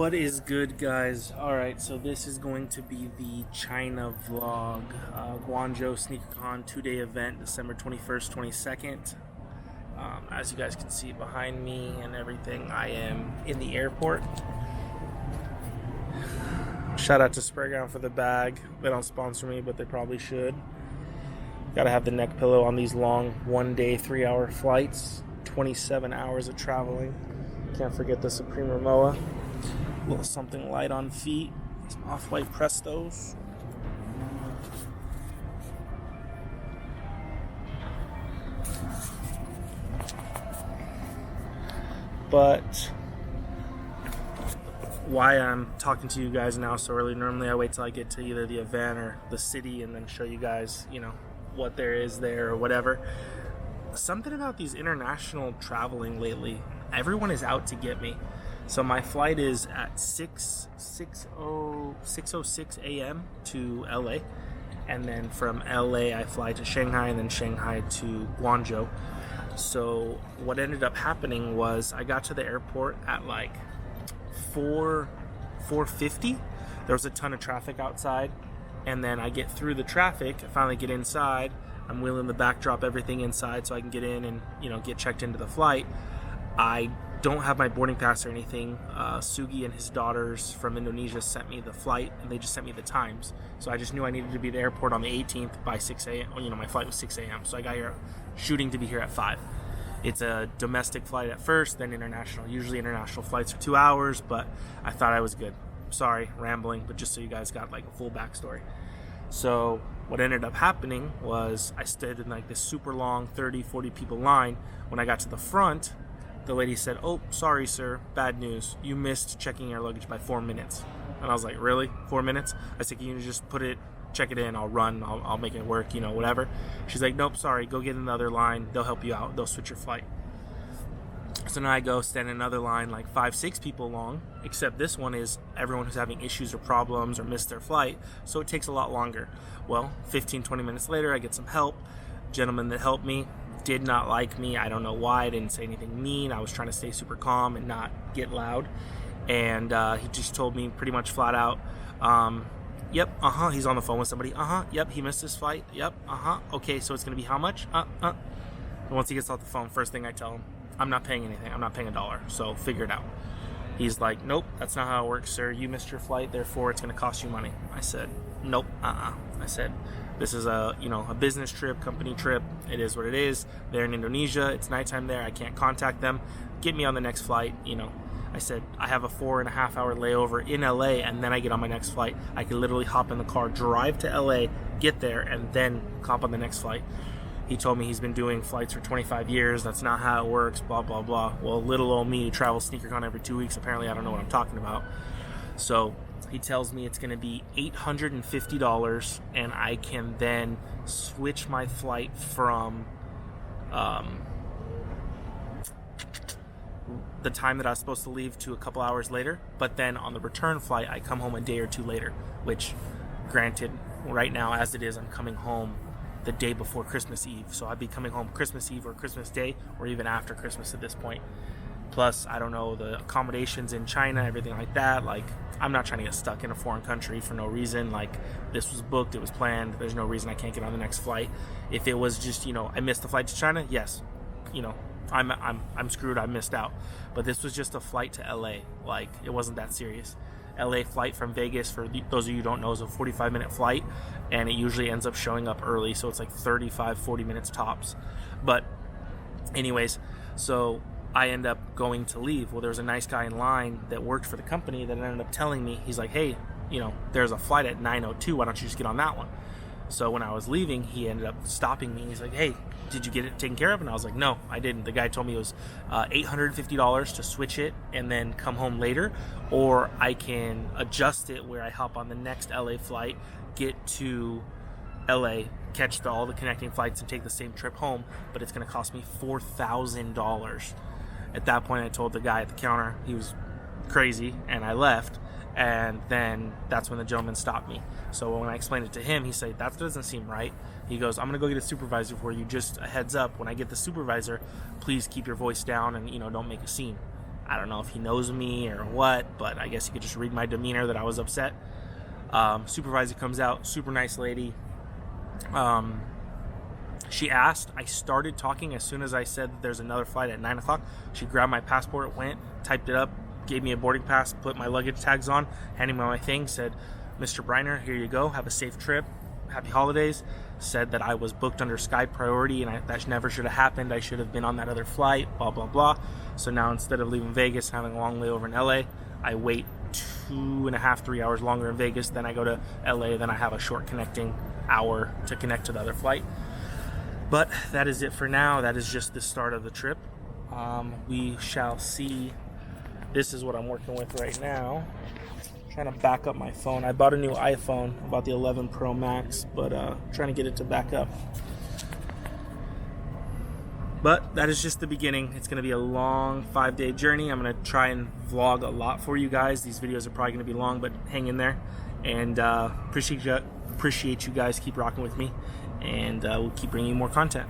What is good, guys? Alright, so this is going to be the China vlog. Guangzhou Sneakercon 2-day event, December 21st, 22nd. As you guys can see behind me and everything, I am in the airport. Shout out to Sprayground for the bag. They don't sponsor me, but they probably should. Gotta have the neck pillow on these long 1-day, 3-hour flights. 27 hours of traveling. Can't forget the Supreme Moa. A little something light on feet. Some off-white Prestos. But why I'm talking to you guys now so early, normally I wait till I get to either the event or the city and then show you guys, what there is there or whatever. Something about these international traveling lately, everyone is out to get me. So my flight is at 6:06 a.m. to LA, and then from LA I fly to Shanghai, and then Shanghai to Guangzhou. So what ended up happening was I got to the airport at like 4:50. There was a ton of traffic outside, and then I get through the traffic. I finally get inside. I'm wheeling the back, drop everything inside so I can get in and get checked into the flight. I don't have my boarding pass or anything. Sugi and his daughters from Indonesia sent me the flight, and they just sent me the times. So I just knew I needed to be at the airport on the 18th by 6 a.m. My flight was 6 a.m. So I got here shooting to be here at 5. It's a domestic flight at first, then international. Usually international flights are 2 hours, but I thought I was good. Sorry, rambling, but just so you guys got like a full backstory. So what ended up happening was I stood in like this super long 30-40 people line. When I got to the front, the lady said, "Oh, sorry, sir, bad news. You missed checking your luggage by 4 minutes." And I was like, "Really? 4 minutes?" I said, "Can you just check it in, I'll run, I'll make it work, whatever." She's like, "Nope, sorry, go get in the other line. They'll help you out. They'll switch your flight." So now I go stand in another line, like 5-6 people long, except this one is everyone who's having issues or problems or missed their flight, so it takes a lot longer. Well, 15-20 minutes later, I get some help. Gentleman that helped me did not like me. I don't know why. I didn't say anything mean. I was trying to stay super calm and not get loud. And he just told me pretty much flat out, "Yep, he's on the phone with somebody. Yep, he missed his flight. Yep, okay, so it's going to be how much? And once he gets off the phone, first thing I tell him, I'm not paying anything. I'm not paying $1, so figure it out. He's like, "Nope, that's not how it works, sir. You missed your flight, therefore it's going to cost you money." I said, "Nope, I said, "This is a business trip, company trip. It is what it is. They're in Indonesia. It's nighttime there. I can't contact them. Get me on the next flight." I said, "I have a 4.5-hour layover in LA, and then I get on my next flight. I could literally hop in the car, drive to LA, get there, and then hop on the next flight." He told me he's been doing flights for 25 years. That's not how it works, blah, blah, blah. Well, little old me travels Sneakercon every 2 weeks. Apparently, I don't know what I'm talking about. So he tells me it's going to be $850, and I can then switch my flight from the time that I was supposed to leave to a couple hours later. But then on the return flight, I come home a day or two later, which, granted, right now as it is, I'm coming home the day before Christmas Eve. So I'd be coming home Christmas Eve or Christmas Day, or even after Christmas at this point. Plus, I don't know, the accommodations in China, everything like that. Like, I'm not trying to get stuck in a foreign country for no reason. Like, this was booked, it was planned. There's no reason I can't get on the next flight. If it was just, I missed the flight to China, yes, I'm screwed, I missed out. But this was just a flight to LA. Like, it wasn't that serious. LA flight from Vegas, for those of you who don't know, is a 45-minute flight, and it usually ends up showing up early, so it's like 35-40 minutes tops. But anyways, so I end up going to leave. Well, there was a nice guy in line that worked for the company that ended up telling me, he's like, "Hey, there's a flight at 9:02, why don't you just get on that one?" So when I was leaving, he ended up stopping me, and he's like, "Hey, did you get it taken care of?" And I was like, "No, I didn't." The guy told me it was $850 to switch it and then come home later, or I can adjust it where I hop on the next LA flight, get to LA, catch all the connecting flights, and take the same trip home, but it's going to cost me $4,000. At that point, I told the guy at the counter he was crazy, and I left. And then that's when the gentleman stopped me. So when I explained it to him, he said, "That doesn't seem right." He goes, "I'm going to go get a supervisor for you. Just a heads up, when I get the supervisor, please keep your voice down and, don't make a scene." I don't know if he knows me or what, but I guess you could just read my demeanor that I was upset. Supervisor comes out, super nice lady. She asked, I started talking as soon as I said that there's another flight at 9 o'clock. She grabbed my passport, went, typed it up, gave me a boarding pass, put my luggage tags on, handed me my thing, said, Mr. Briner, here you go, have a safe trip, happy holidays. Said that I was booked under Sky Priority and that never should have happened. I should have been on that other flight, blah, blah, blah. So now instead of leaving Vegas and having a long layover in LA, I wait 2.5, 3 hours longer in Vegas, then I go to LA, then I have a short connecting hour to connect to the other flight. But that is it for now. That is just the start of the trip. We shall see. This is what I'm working with right now. Trying to back up my phone. I bought a new iPhone, I bought the 11 Pro Max, but trying to get it to back up. But that is just the beginning. It's going to be a long 5-day journey. I'm going to try and vlog a lot for you guys. These videos are probably going to be long, but hang in there. And appreciate you guys. Keep rocking with me, and we'll keep bringing you more content.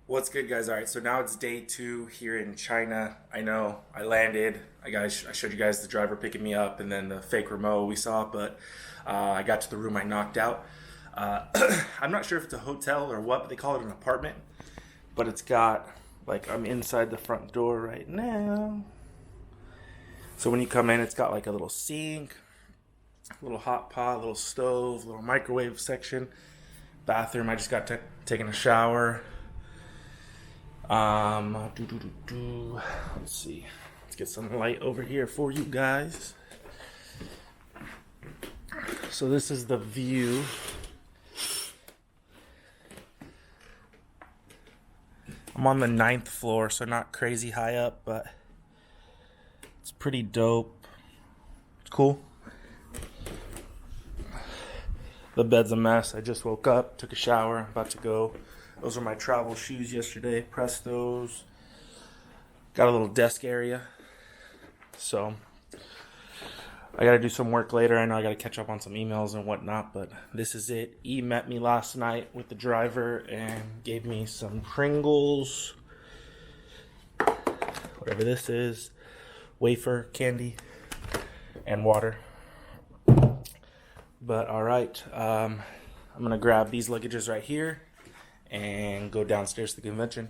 What's good, guys? All right, so now it's day 2 here in China. I know I landed. I showed you guys the driver picking me up and then the fake remote we saw, but I got to the room, I knocked out. I'm not sure if it's a hotel or what, but they call it an apartment. But it's got, like, I'm inside the front door right now. So when you come in, it's got like a little sink, a little hot pot, a little stove, a little microwave section, bathroom. I just got taking a shower. Let's see. Let's get some light over here for you guys. So this is the view. I'm on the 9th floor, so not crazy high up, but it's pretty dope. It's cool. The bed's a mess. I just woke up, took a shower, I'm about to go. Those are my travel shoes yesterday. Pressed those. Got a little desk area. So I got to do some work later. I know I got to catch up on some emails and whatnot, but this is it. E met me last night with the driver and gave me some Pringles, whatever this is, wafer, candy, and water. But all right, I'm going to grab these luggages right here and go downstairs to the convention.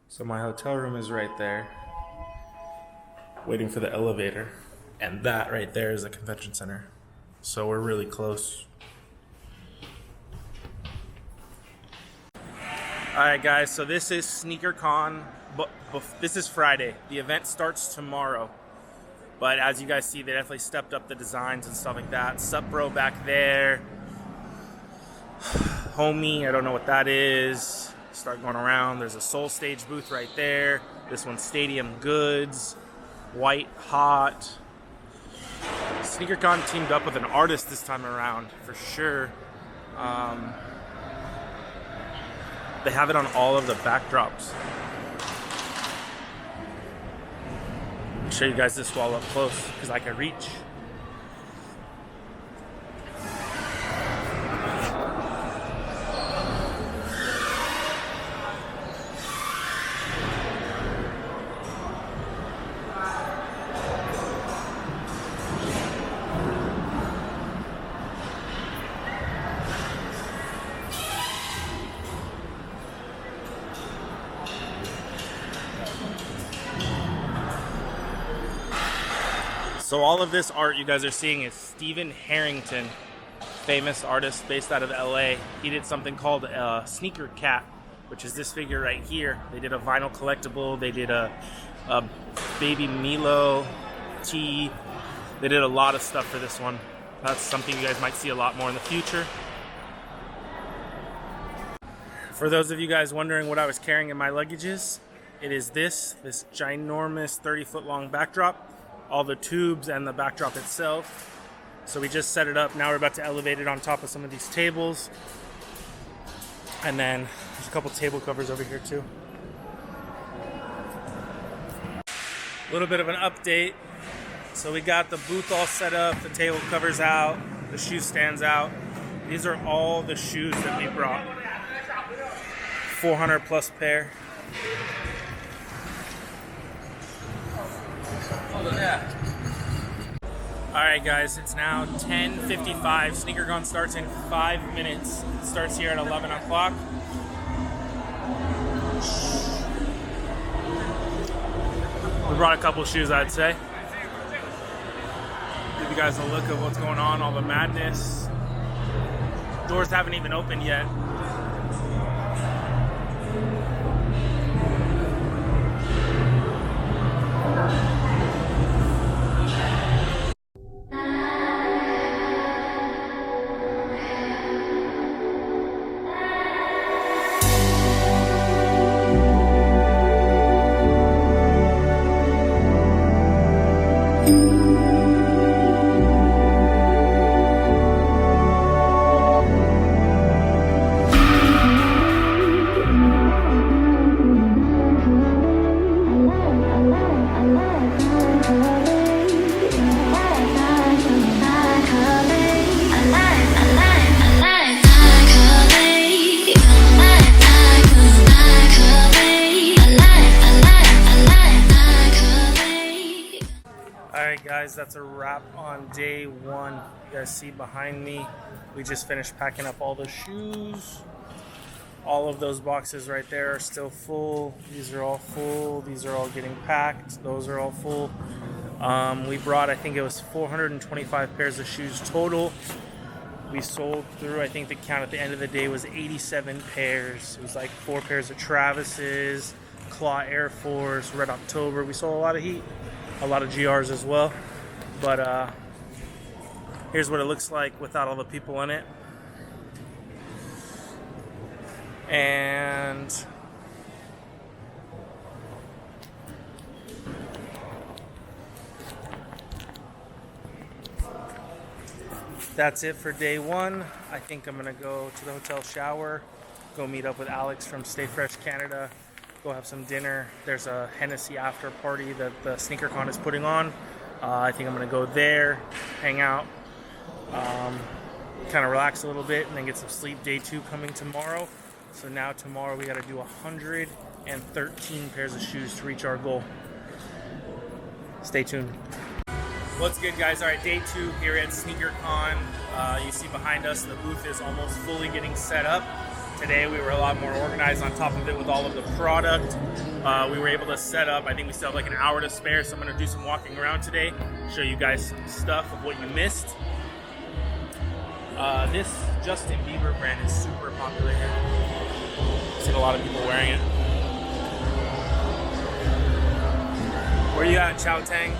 So my hotel room is right there, waiting for the elevator, and that right there is the convention center. So we're really close. Alright guys, so this is Sneakercon, but this is Friday. The event starts tomorrow. But as you guys see, they definitely stepped up the designs and stuff like that. Sup bro back there. Homie, I don't know what that is. Start going around. There's a Soul Stage booth right there. This one's Stadium Goods. White Hot. Sneakercon teamed up with an artist this time around, for sure. They have it on all of the backdrops. I'll show you guys this wall up close, because I can reach. So all of this art you guys are seeing is Stephen Harrington, famous artist based out of LA. He did something called Sneaker Cat, which is this figure right here. They did a vinyl collectible. They did a baby Milo tee. They did a lot of stuff for this one. That's something you guys might see a lot more in the future. For those of you guys wondering what I was carrying in my luggages, it is this ginormous 30-foot long backdrop, all the tubes and the backdrop itself. So we just set it up. Now we're about to elevate it on top of some of these tables. And then there's a couple table covers over here too. A little bit of an update. So we got the booth all set up, the table covers out, the shoe stands out. These are all the shoes that we brought. 400 plus pair. Alright guys, it's now 10:55. Sneakercon starts in 5 minutes. It starts here at 11 o'clock. We brought a couple shoes, I'd say. Give you guys a look at what's going on, all the madness. Doors haven't even opened yet. Alright guys, that's a wrap on day one. You guys see behind me, we just finished packing up all the shoes. All of those boxes right there are still full. These are all full. These are all getting packed. Those are all full. We brought, I think it was 425 pairs of shoes total. We sold through, I think the count at the end of the day was 87 pairs. It was like 4 pairs of Travis's, Claw Air Force, Red October. We sold a lot of heat. A lot of GRs as well, but here's what it looks like without all the people in it. And that's it for day one. I think I'm gonna go to the hotel, shower, go meet up with Alex from Stay Fresh Canada, go have some dinner. There's a Hennessy after party that the Sneakercon is putting on. I think I'm gonna go there, hang out, kind of relax a little bit, and then get some sleep. Day two coming tomorrow. So now tomorrow we gotta do 113 pairs of shoes to reach our goal. Stay tuned. What's good, guys? All right, day two here at Sneakercon. You see behind us, the booth is almost fully getting set up. Today we were a lot more organized on top of it with all of the product. We were able to set up, I think we still have like an hour to spare, so I'm gonna do some walking around today, show you guys some stuff of what you missed. This Justin Bieber brand is super popular here. I've seen a lot of people wearing it. Where you at, Chow Tang?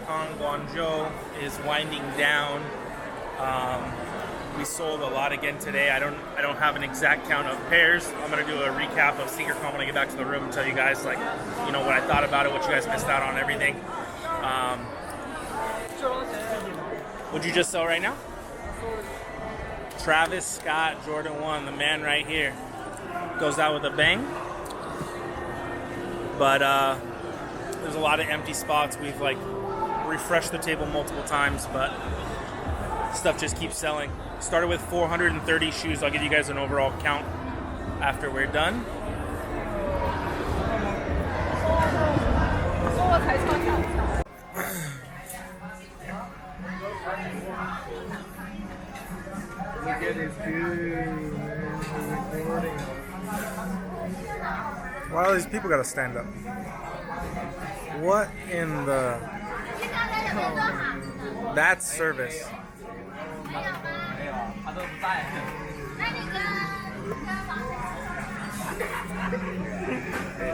Sneakercon Guangzhou is winding down. We sold a lot again today. I don't have an exact count of pairs. I'm gonna do a recap of Sneakercon when I get back to the room and tell you guys, like, you know, what I thought about it, what you guys missed out on, everything. What'd you just sell right now? Travis Scott Jordan 1, the man right here. Goes out with a bang. But there's a lot of empty spots. We've like refreshed the table multiple times, but stuff just keeps selling. Started with 430 shoes. I'll give you guys an overall count after we're done. Look at his dude. Why all these people gotta stand up? What in the... That's service.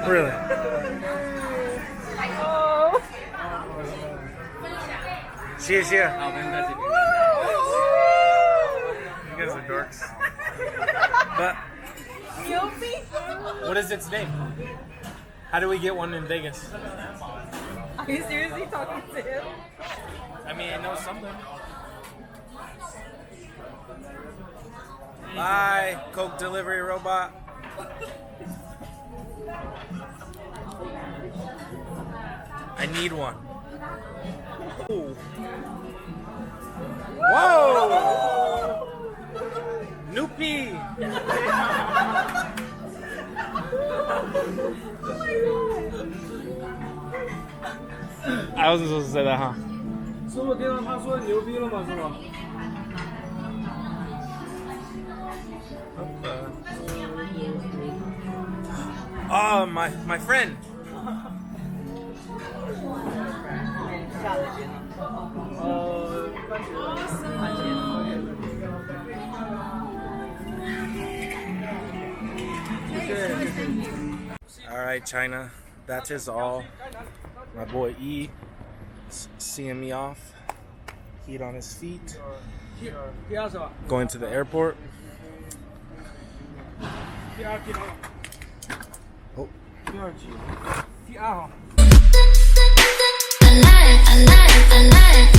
Really? You guys are dorks. But what is its name? How do we get one in Vegas? Are you seriously talking to him? I mean, I know something. Bye, Coke delivery robot. I need one. Ooh. Whoa! Noopy! I wasn't supposed to say that, huh? 是不是听到他说牛逼了吗？是吧？ Oh, my friend. All right, China. That is all. My boy E seeing me off. Heat on his feet. Going to the airport. Oh. I lied.